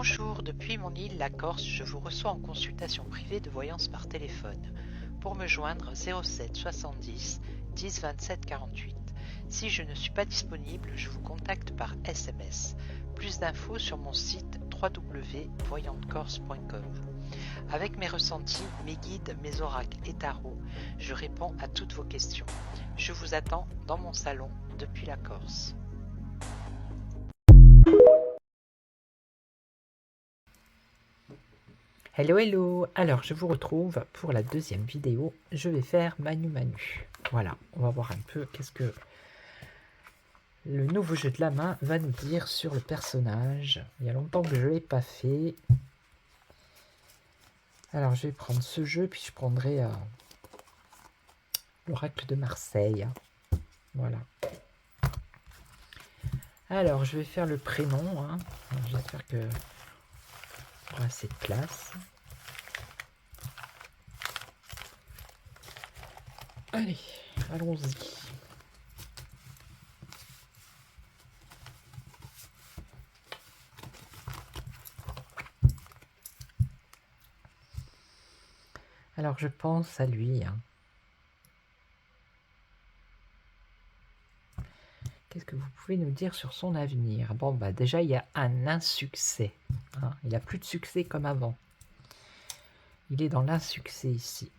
Bonjour, depuis mon île, la Corse, je vous reçois en consultation privée de voyance par téléphone. Pour me joindre, 07 70 10 27 48. Si je ne suis pas disponible, je vous contacte par SMS. Plus d'infos sur mon site www.voyantecorse.com. Avec mes ressentis, mes guides, mes oracles et tarots, je réponds à toutes vos questions. Je vous attends dans mon salon depuis la Corse. Hello hello, alors je vous retrouve pour la deuxième vidéo, je vais faire Manu Manu. Voilà, on va voir un peu qu'est-ce que le nouveau jeu de la main va nous dire sur le personnage. Il y a longtemps que je ne l'ai pas fait. Alors je vais prendre ce jeu, puis je prendrai l'oracle de Marseille. Voilà. Alors je vais faire le prénom, hein. J'espère que on aura assez de place. Allez, allons-y. Alors je pense à lui. Hein. Qu'est-ce que vous pouvez nous dire sur son avenir? Bon, bah déjà, il y a un insuccès. Hein. Il n'a plus de succès comme avant. Il est dans l'insuccès ici.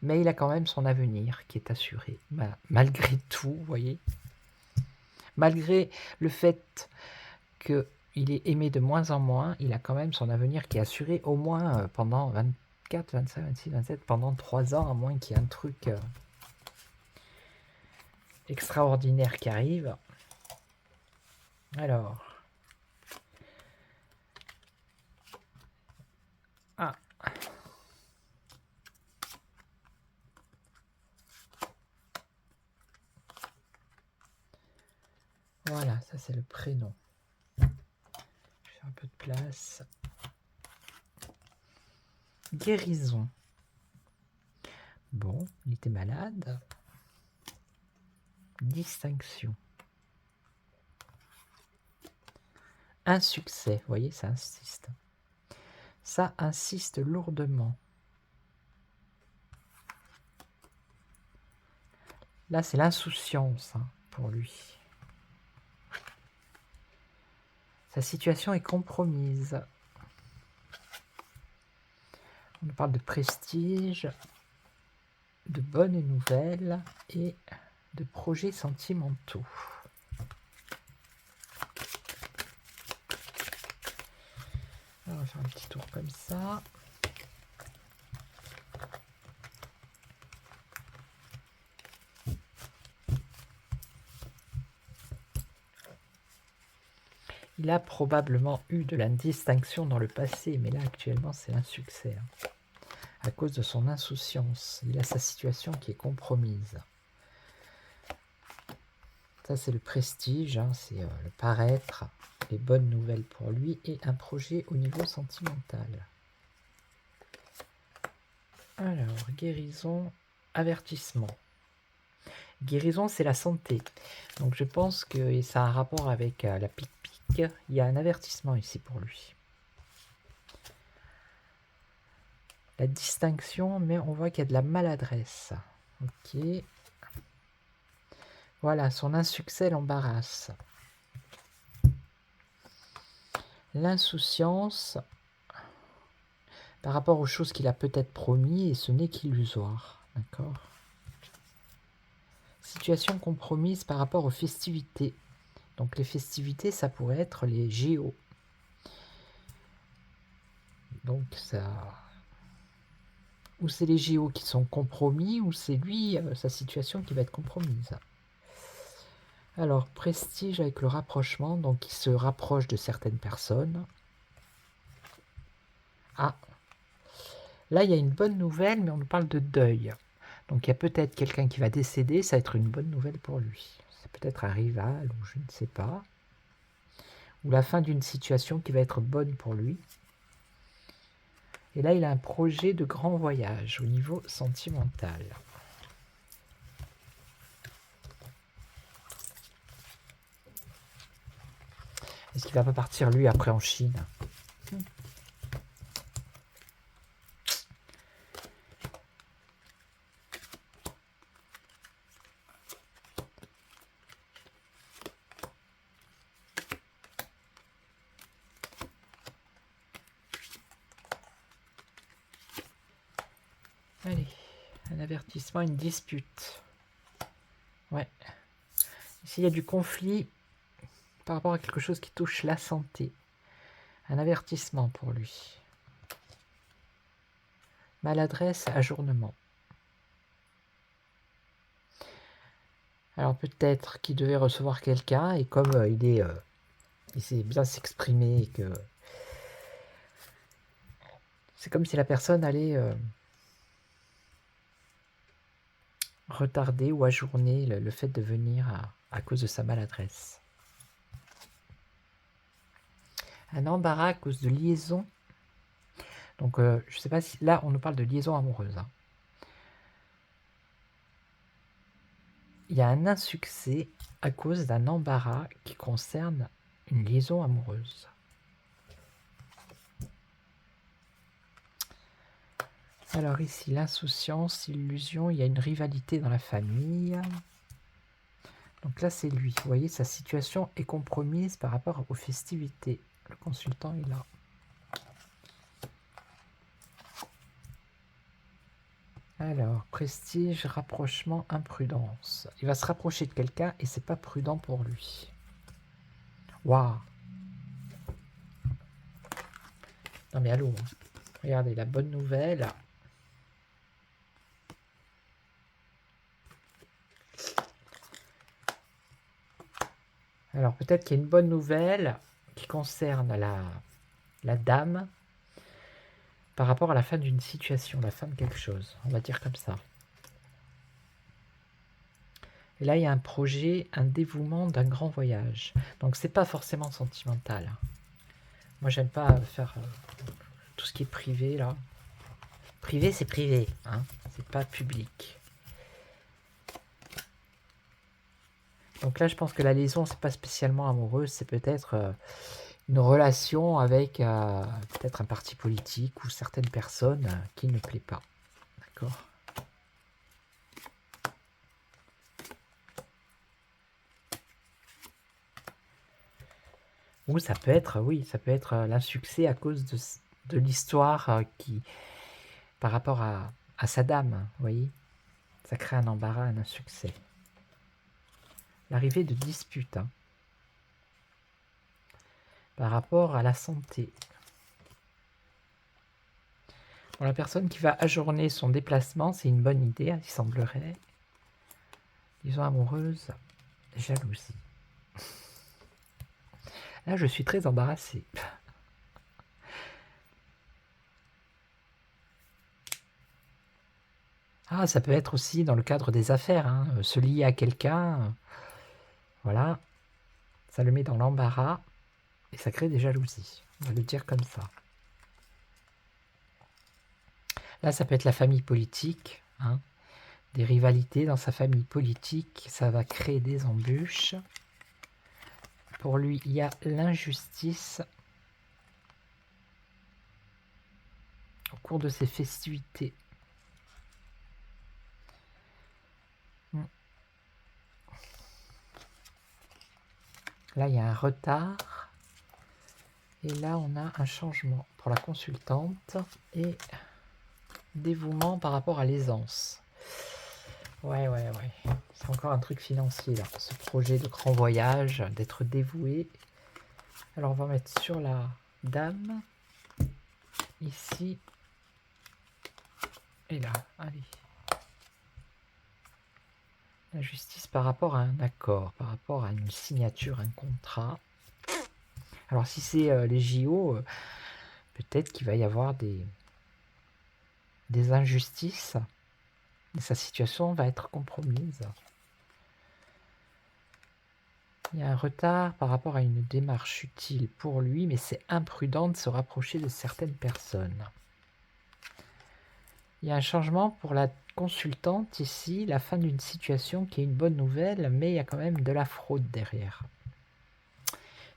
Mais il a quand même son avenir qui est assuré. Malgré tout, vous voyez. Malgré le fait qu'il est aimé de moins en moins, il a quand même son avenir qui est assuré au moins pendant 24, 25, 26, 27, pendant 3 ans, à moins qu'il y ait un truc extraordinaire qui arrive. Alors. Ah. Voilà, ça c'est le prénom. Je vais faire un peu de place. Guérison. Bon, il était malade. Distinction. Un succès, vous voyez, ça insiste. Ça insiste lourdement. Là, c'est l'insouciance hein, pour lui. Sa situation est compromise. On parle de prestige, de bonnes nouvelles et de projets sentimentaux. Alors, on va faire un petit tour comme ça. Il a probablement eu de la distinction dans le passé, mais là actuellement c'est un succès. Hein. À cause de son insouciance, il a sa situation qui est compromise. Ça c'est le prestige, hein, c'est le paraître, les bonnes nouvelles pour lui et un projet au niveau sentimental. Alors, guérison, avertissement. Guérison, c'est la santé. Donc je pense que ça a un rapport avec la pique-pique. Il y a un avertissement ici pour lui. La distinction, mais on voit qu'il y a de la maladresse. Ok. Voilà, son insuccès l'embarrasse. L'insouciance par rapport aux choses qu'il a peut-être promis et ce n'est qu'illusoire. D'accord. Situation compromise par rapport aux festivités. Donc les festivités, ça pourrait être les géos. Donc ça... Ou c'est les géos qui sont compromis, ou c'est lui, sa situation qui va être compromise. Alors, prestige avec le rapprochement, donc il se rapproche de certaines personnes. Ah, là il y a une bonne nouvelle, mais on nous parle de deuil. Donc il y a peut-être quelqu'un qui va décéder, ça va être une bonne nouvelle pour lui. C'est peut-être un rival, ou je ne sais pas. Ou la fin d'une situation qui va être bonne pour lui. Et là, il a un projet de grand voyage au niveau sentimental. Est-ce qu'il va pas partir lui après en Chine? Allez, un avertissement, une dispute. Ouais. Ici, il y a du conflit par rapport à quelque chose qui touche la santé. Un avertissement pour lui. Maladresse, ajournement. Alors peut-être qu'il devait recevoir quelqu'un et comme il sait bien s'exprimer et que c'est comme si la personne allait retarder ou ajourner le fait de venir à cause de sa maladresse. Un embarras à cause de liaison. Donc je ne sais pas si là on nous parle de liaison amoureuse. Hein. Il y a un insuccès à cause d'un embarras qui concerne une liaison amoureuse. Alors ici, l'insouciance, l'illusion, il y a une rivalité dans la famille. Donc là, c'est lui. Vous voyez, sa situation est compromise par rapport aux festivités. Le consultant est là. Alors, prestige, rapprochement, imprudence. Il va se rapprocher de quelqu'un et c'est pas prudent pour lui. Waouh! Non mais allô, hein. Regardez, la bonne nouvelle. Alors peut-être qu'il y a une bonne nouvelle qui concerne la dame par rapport à la fin d'une situation, la fin de quelque chose, on va dire comme ça. Et là, il y a un projet, un dévouement d'un grand voyage. Donc c'est pas forcément sentimental. Moi, j'aime pas faire tout ce qui est privé, là. Privé, c'est privé, hein. C'est pas public. Donc là, je pense que la liaison, c'est pas spécialement amoureuse, c'est peut-être une relation avec peut-être un parti politique ou certaines personnes qui ne plaît pas. D'accord ? Ou ça peut être, oui, ça peut être l'insuccès à cause de l'histoire qui, par rapport à sa dame, vous voyez ? Ça crée un embarras, un insuccès. L'arrivée de disputes, hein, par rapport à la santé. Pour la personne qui va ajourner son déplacement, c'est une bonne idée, il semblerait. Disons amoureuse, jalousie. Là, je suis très embarrassé. Ah, ça peut être aussi dans le cadre des affaires, hein, se lier à quelqu'un, voilà, ça le met dans l'embarras et ça crée des jalousies, on va le dire comme ça. Là, ça peut être la famille politique, hein, des rivalités dans sa famille politique, ça va créer des embûches. Pour lui, il y a l'injustice au cours de ces festivités. Là, il y a un retard. Et là, on a un changement pour la consultante et dévouement par rapport à l'aisance. Ouais. C'est encore un truc financier, là. Ce projet de grand voyage, d'être dévoué. Alors, on va mettre sur la dame. Ici. Et là. Allez. La justice par rapport à un accord, par rapport à une signature, un contrat. Alors, si c'est les JO, peut-être qu'il va y avoir des injustices. Et sa situation va être compromise. Il y a un retard par rapport à une démarche utile pour lui, mais c'est imprudent de se rapprocher de certaines personnes. Il y a un changement pour la consultante ici, la fin d'une situation qui est une bonne nouvelle, mais il y a quand même de la fraude derrière.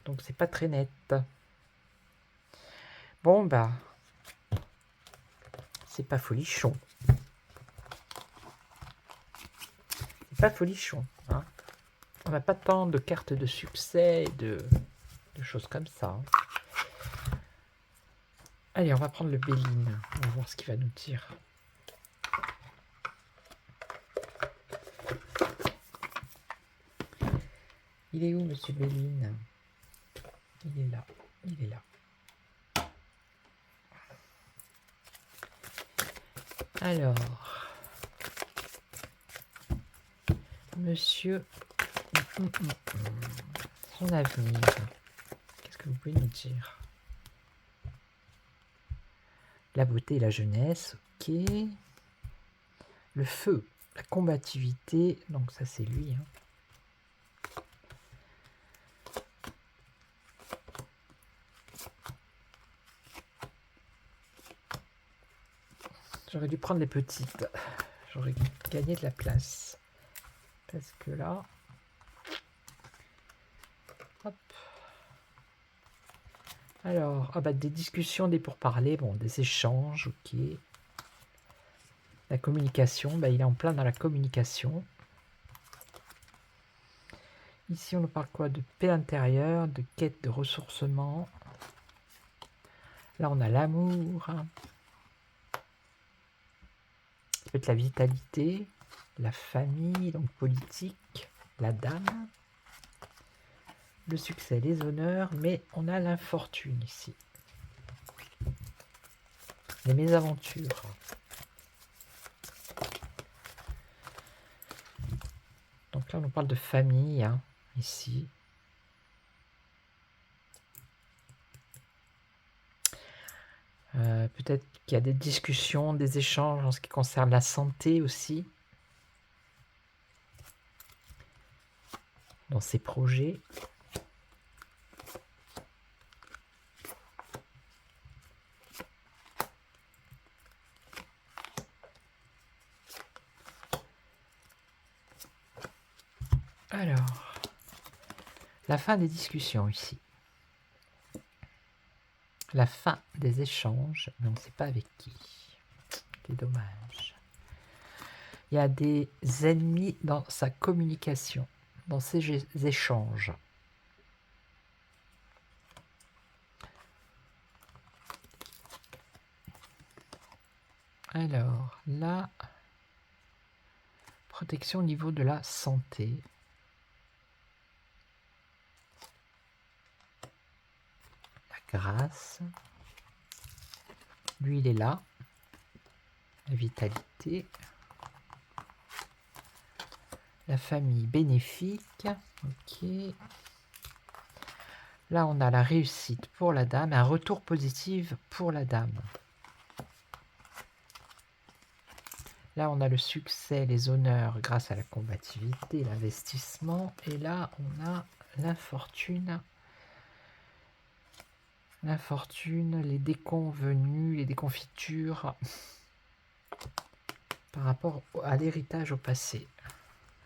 Donc c'est pas très net. Bon bah, c'est pas folichon. C'est pas folichon. Hein. On n'a pas tant de cartes de succès, de choses comme ça. Hein. Allez, on va prendre le Béline. On va voir ce qu'il va nous dire. Il est où, monsieur Béline? Il est là. Il est là. Alors, monsieur, son avenir, qu'est-ce que vous pouvez nous dire? La beauté et la jeunesse, ok. Le feu, la combativité, donc ça c'est lui. Hein. J'aurais dû prendre les petites. J'aurais gagné de la place. Parce que là... Hop. Alors, ah bah, des discussions, des pourparlers, bon, des échanges, ok. La communication, bah, il est en plein dans la communication. Ici, on nous parle quoi? De paix intérieure, de quête de ressourcement. Là, on a l'amour. Ça peut être la vitalité, la famille, donc politique, la dame. Le succès, les honneurs, mais on a l'infortune ici. Les mésaventures. Donc là, on nous parle de famille, hein, ici. Peut-être qu'il y a des discussions, des échanges en ce qui concerne la santé aussi. Dans ces projets. Alors, la fin des discussions ici. La fin des échanges, mais on ne sait pas avec qui. C'est dommage. Il y a des ennemis dans sa communication, dans ses échanges. Alors, là, protection au niveau de la santé. La grâce. Lui, il est là. La vitalité. La famille bénéfique. Ok. Là, on a la réussite pour la dame, un retour positif pour la dame. Là, on a le succès, les honneurs grâce à la combativité, l'investissement. Et là, on a l'infortune. L'infortune, les déconvenus, les déconfitures par rapport à l'héritage au passé.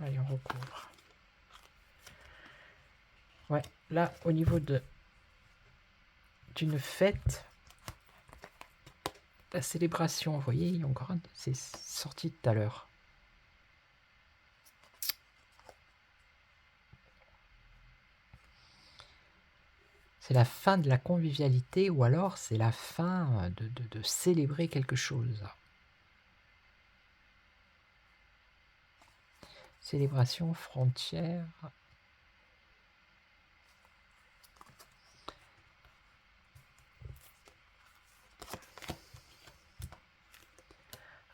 Allez, on recouvre. Ouais, là, au niveau d'une fête, la célébration, vous voyez, il y a encore un, c'est sorti tout à l'heure. C'est la fin de la convivialité ou alors c'est la fin de célébrer quelque chose. Célébration, frontière.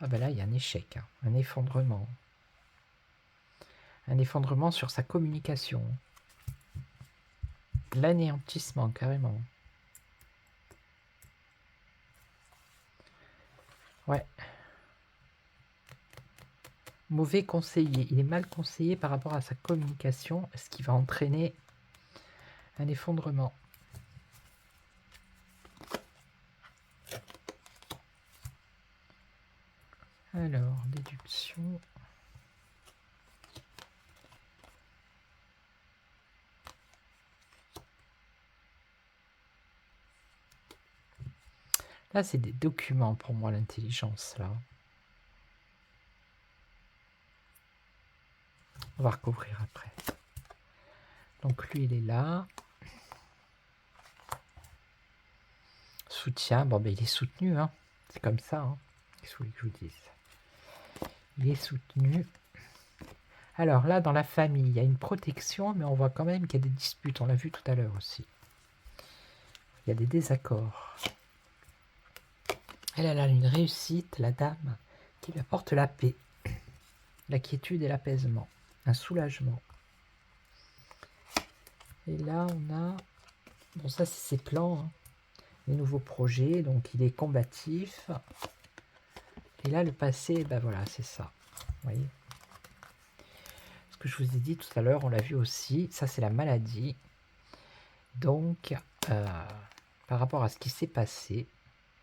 Ah ben là, il y a un échec, hein, un effondrement. Un effondrement sur sa communication. L'anéantissement, carrément. Ouais. Mauvais conseiller. Il est mal conseillé par rapport à sa communication, ce qui va entraîner un effondrement. Alors, déduction. Là, c'est des documents pour moi, l'intelligence, là. On va recouvrir après. Donc lui, il est là. Soutien, bon, ben il est soutenu, hein. C'est comme ça, hein. Qu'est-ce que vous voulez que je vous dise? Il est soutenu. Alors là, dans la famille, il y a une protection, mais on voit quand même qu'il y a des disputes. On l'a vu tout à l'heure aussi. Il y a des désaccords. Elle a une réussite, la dame, qui lui apporte la paix, la quiétude et l'apaisement, un soulagement. Et là, on a... Bon, ça, c'est ses plans, hein. Les nouveaux projets, donc il est combatif. Et là, le passé, ben voilà, c'est ça. Vous voyez? Ce que je vous ai dit tout à l'heure, on l'a vu aussi, ça c'est la maladie. Donc, par rapport à ce qui s'est passé,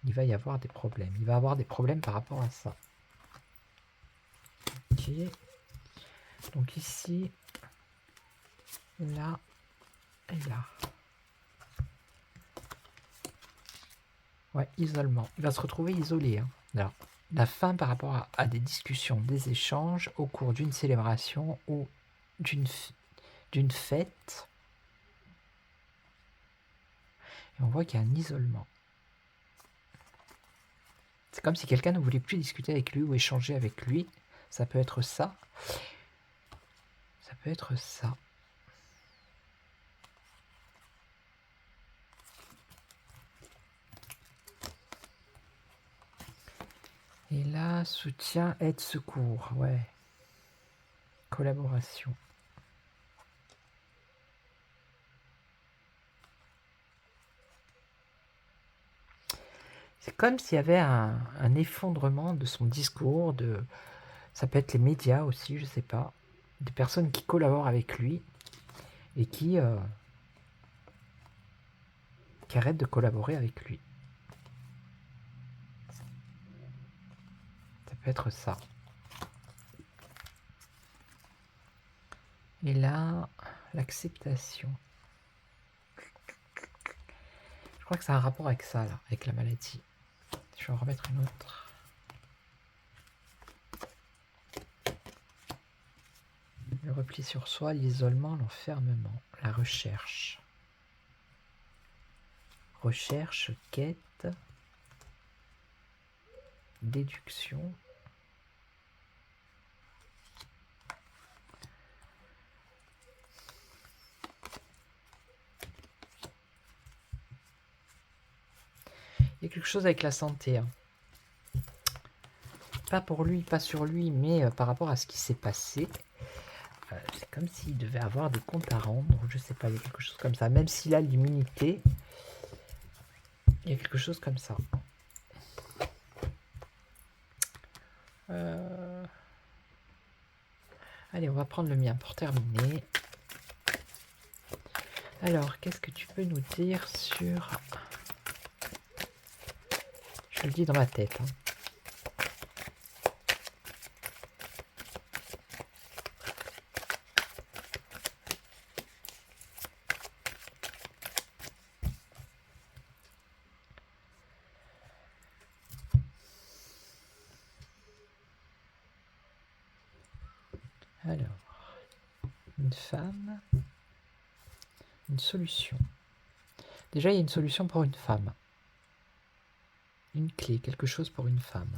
il va y avoir des problèmes. Il va avoir des problèmes par rapport à ça. Ok. Donc ici, là et là. Ouais, isolement. Il va se retrouver isolé, hein. Là. La fin par rapport à des discussions, des échanges au cours d'une célébration ou d'une fête. Et on voit qu'il y a un isolement. C'est comme si quelqu'un ne voulait plus discuter avec lui ou échanger avec lui. Ça peut être ça. Ça peut être ça. Et là, soutien, aide, secours. Ouais. Collaboration. C'est comme s'il y avait un effondrement de son discours. Ça peut être les médias aussi, je sais pas. Des personnes qui collaborent avec lui et qui arrêtent de collaborer avec lui. Ça peut être ça. Et là, l'acceptation. Je crois que ça a un rapport avec ça, là, avec la maladie. Je vais en remettre une autre. Le repli sur soi, l'isolement, l'enfermement, la recherche. Recherche, quête, déduction. Il y a quelque chose avec la santé, hein. Pas pour lui, pas sur lui, mais par rapport à ce qui s'est passé. C'est comme s'il devait avoir des comptes à rendre, je sais pas, il y a quelque chose comme ça. Même s'il a l'immunité, il y a quelque chose comme ça. Allez, on va prendre le mien pour terminer. Alors, qu'est-ce que tu peux nous dire sur... Je le dis dans ma tête, hein. Alors, une femme, une solution. Déjà, il y a une solution pour une femme. Une clé, quelque chose pour une femme.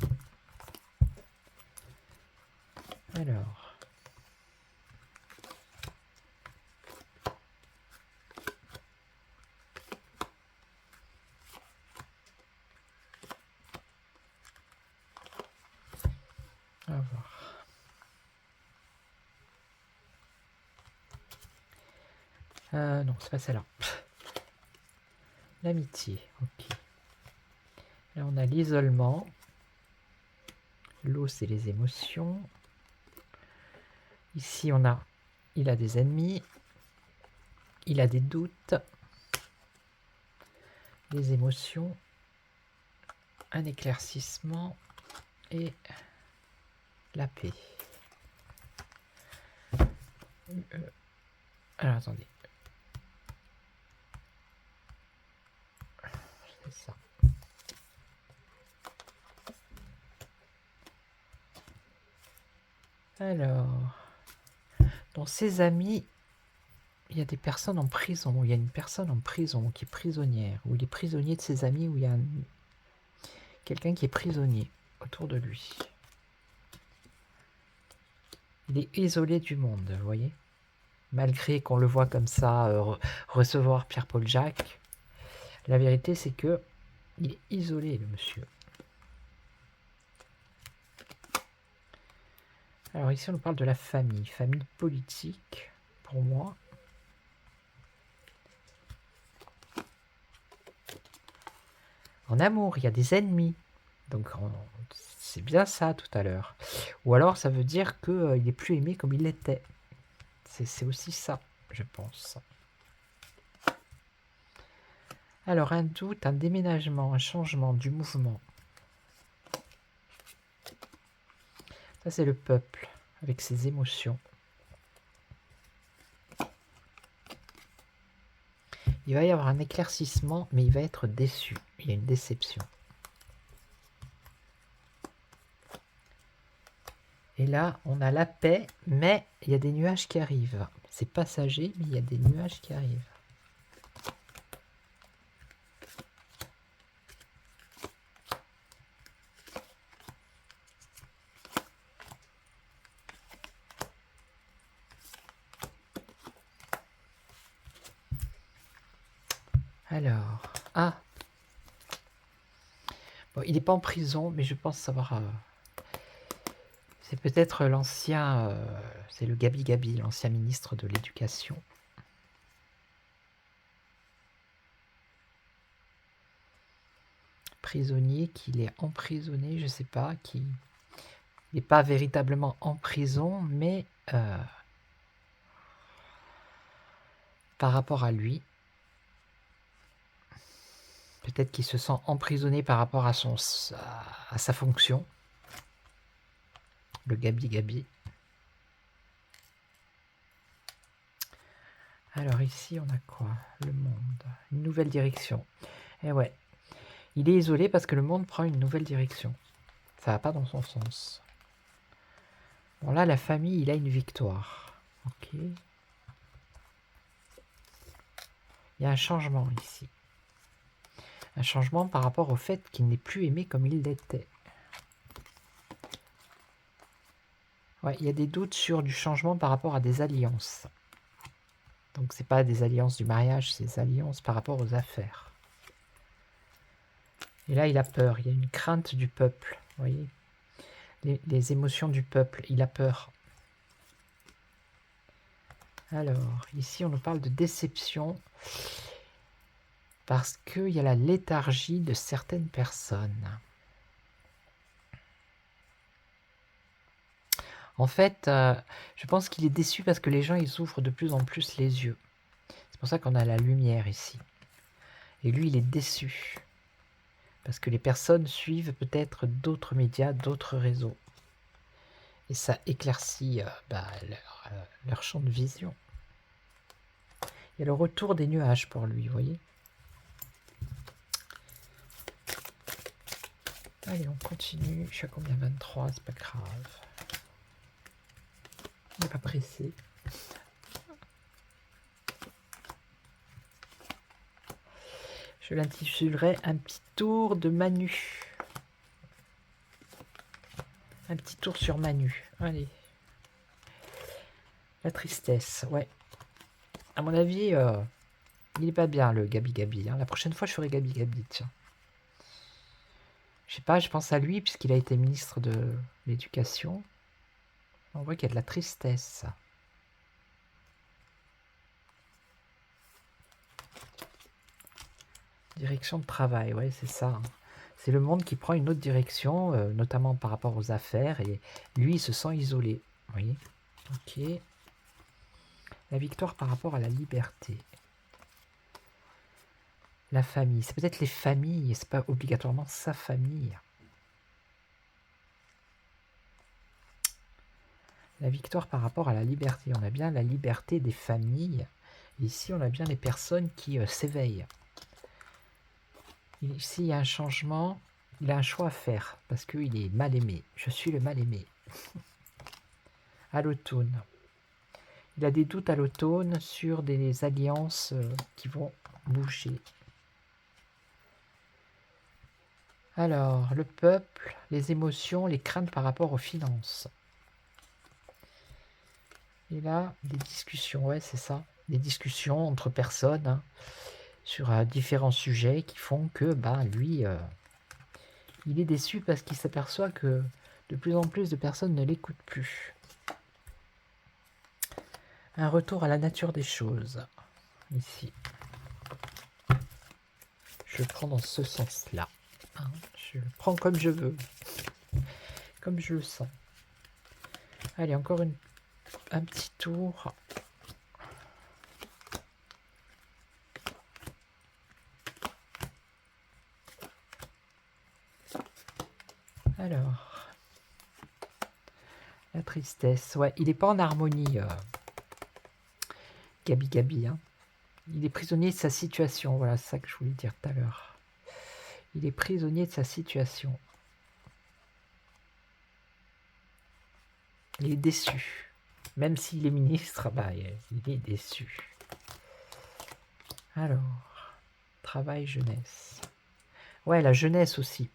Alors. On va voir. Non, c'est pas celle-là. L'amitié, ok. Là, on a l'isolement. L'eau, c'est les émotions. Ici, il a des ennemis. Il a des doutes. Des émotions. Un éclaircissement. Et la paix. Alors, attendez. C'est ça. Alors, dans ses amis, il y a des personnes en prison. Il y a une personne en prison qui est prisonnière. Ou il est prisonnier de ses amis. Ou il y a quelqu'un qui est prisonnier autour de lui. Il est isolé du monde, vous voyez. Malgré qu'on le voit comme ça recevoir Pierre-Paul Jacques, la vérité c'est que il est isolé, le monsieur. Alors ici on nous parle de la famille politique pour moi. En amour, il y a des ennemis. Donc c'est bien ça tout à l'heure. Ou alors ça veut dire qu'il n'est plus aimé comme il l'était. C'est aussi ça, je pense. Alors un doute, un déménagement, un changement du mouvement. Ça c'est le peuple avec ses émotions. Il va y avoir un éclaircissement, mais il va être déçu. Il y a une déception. Et là, on a la paix, mais il y a des nuages qui arrivent. C'est passager, mais il y a des nuages qui arrivent. Alors, bon, il n'est pas en prison, mais je pense savoir... c'est peut-être l'ancien... c'est le Gabi Gabi, l'ancien ministre de l'Éducation. Prisonnier, qu'il est emprisonné, je ne sais pas, qui n'est pas véritablement en prison, mais par rapport à lui, peut-être qu'il se sent emprisonné par rapport à sa fonction. Le Gabi Gabi. Alors ici, on a quoi? Le monde. Une nouvelle direction. Et ouais. Il est isolé parce que le monde prend une nouvelle direction. Ça va pas dans son sens. Bon là, la famille, il a une victoire. Ok. Il y a un changement ici. Un changement par rapport au fait qu'il n'est plus aimé comme il l'était. Ouais, il y a des doutes sur du changement par rapport à des alliances. Donc c'est pas des alliances du mariage, c'est des alliances par rapport aux affaires. Et là, il a peur. Il y a une crainte du peuple. Vous voyez, les émotions du peuple. Il a peur. Alors, ici, on nous parle de déception. Parce qu'il y a la léthargie de certaines personnes. En fait, je pense qu'il est déçu parce que les gens, ils ouvrent de plus en plus les yeux. C'est pour ça qu'on a la lumière ici. Et lui, il est déçu. Parce que les personnes suivent peut-être d'autres médias, d'autres réseaux. Et ça éclaircit leur champ de vision. Il y a le retour des nuages pour lui, vous voyez. Allez, on continue. Je suis à combien? 23, c'est pas grave. On n'est pas pressé. Je l'intitulerai un petit tour de Manu. Un petit tour sur Manu. Allez. La tristesse, ouais. À mon avis, il est pas bien le Gabi Gabi. Hein. La prochaine fois, je ferai Gabi Gabi, tiens. Je sais pas, je pense à lui, puisqu'il a été ministre de l'Éducation. On voit qu'il y a de la tristesse. Direction de travail, ouais, c'est ça. Hein. C'est le monde qui prend une autre direction, notamment par rapport aux affaires, et lui, il se sent isolé. Vous voyez? Ok. La victoire par rapport à la liberté. La famille. C'est peut-être les familles, c'est pas obligatoirement sa famille. La victoire par rapport à la liberté. On a bien la liberté des familles. Ici, on a bien les personnes qui s'éveillent. Ici, il y a un changement. Il a un choix à faire parce qu'il est mal aimé. Je suis le mal aimé. à l'automne. Il a des doutes à l'automne sur des alliances qui vont bouger. Alors, le peuple, les émotions, les craintes par rapport aux finances. Et là, des discussions, ouais, c'est ça. Des discussions entre personnes hein, sur différents sujets qui font que, bah, lui, il est déçu parce qu'il s'aperçoit que de plus en plus de personnes ne l'écoutent plus. Un retour à la nature des choses, ici. Je prends dans ce sens-là. Hein. Je le prends comme je veux, comme je le sens. Allez, encore un petit tour. Alors, la tristesse. Ouais, il n'est pas en harmonie, Gabi. Hein. Il est prisonnier de sa situation. Voilà, c'est ça que je voulais dire tout à l'heure. Il est prisonnier de sa situation. Il est déçu. Même s'il est ministre, bah, il est déçu. Alors, travail, jeunesse. Ouais, la jeunesse aussi.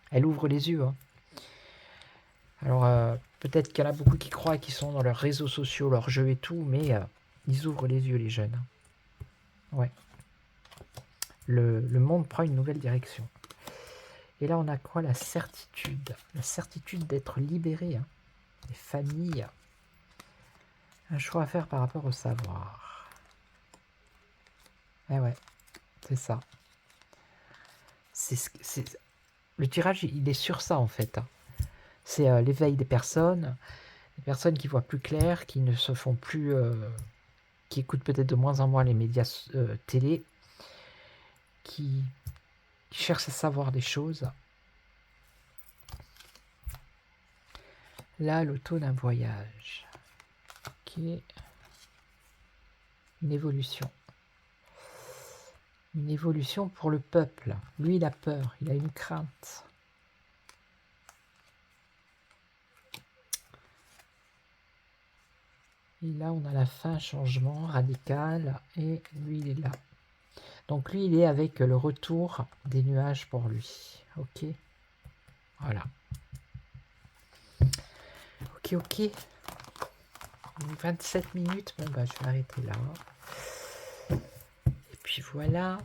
Elle ouvre les yeux. Hein. Alors, peut-être qu'il y en a beaucoup qui croient qu'ils sont dans leurs réseaux sociaux, leurs jeux et tout, mais ils ouvrent les yeux, les jeunes. Ouais. Le monde prend une nouvelle direction. Et là, on a quoi? La certitude. La certitude d'être libéré. Hein. Les familles. Un choix à faire par rapport au savoir. Eh ouais, c'est ça. Le tirage, il est sur ça, en fait. Hein. C'est l'éveil des personnes qui voient plus clair, qui ne se font plus... qui écoutent peut-être de moins en moins les médias télé, qui cherchent à savoir des choses. Là, l'automne, un voyage. Qui est une évolution. Une évolution pour le peuple. Lui, il a peur, il a une crainte. Et là, on a la fin, changement radical, et lui, il est là. Donc lui, il est avec le retour des nuages pour lui. Ok. Voilà. Ok. 27 minutes. Bon, bah, je vais arrêter là. Et puis voilà.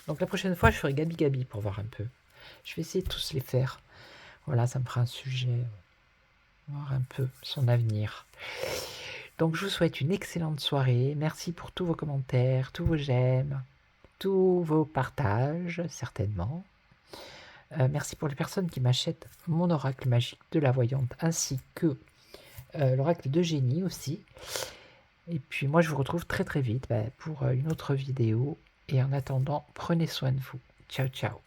Donc la prochaine fois, je ferai Gabi pour voir un peu. Je vais essayer de tous les faire. Voilà, ça me fera un sujet. Voir un peu son avenir. Donc je vous souhaite une excellente soirée. Merci pour tous vos commentaires, tous vos j'aime, tous vos partages, certainement. Merci pour les personnes qui m'achètent mon oracle magique de la voyante, ainsi que l'oracle de génie aussi. Et puis moi je vous retrouve très très vite pour une autre vidéo. Et en attendant, prenez soin de vous. Ciao ciao.